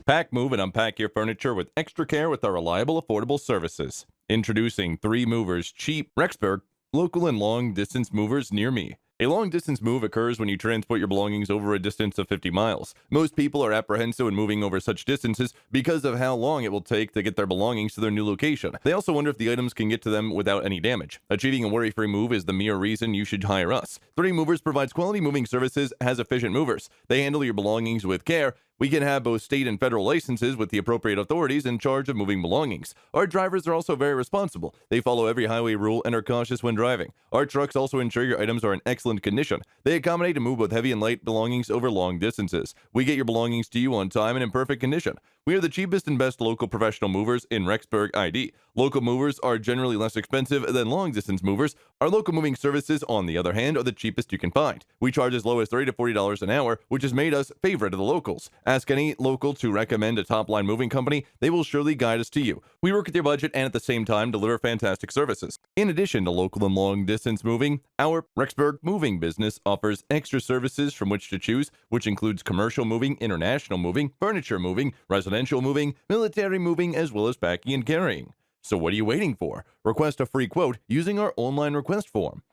Pack, move, and unpack your furniture with extra care with our reliable, affordable services. Introducing 3 Movers Cheap, Rexburg, local and long distance movers near me. A long distance move occurs when you transport your belongings over a distance of 50 miles. Most people are apprehensive when moving over such distances because of how long it will take to get their belongings to their new location. They also wonder if the items can get to them without any damage. Achieving a worry-free move is the mere reason you should hire us. 3 Movers provides quality moving services, has efficient movers. They handle your belongings with care. We can have both state and federal licenses with the appropriate authorities in charge of moving belongings. Our drivers are also very responsible. They follow every highway rule and are cautious when driving. Our trucks also ensure your items are in excellent condition. They accommodate and move both heavy and light belongings over long distances. We get your belongings to you on time and in perfect condition. We are the cheapest and best local professional movers in Rexburg ID. Local movers are generally less expensive than long-distance movers. Our local moving services, on the other hand, are the cheapest you can find. We charge as low as $30 to $40 an hour, which has made us favorite of the locals. Ask any local to recommend a top-line moving company. They will surely guide us to you. We work with your budget and at the same time deliver fantastic services. In addition to local and long-distance moving, our Rexburg moving business offers extra services from which to choose, which includes commercial moving, international moving, furniture moving, residential moving, military moving, as well as packing and carrying. So what are you waiting for? Request a free quote using our online request form.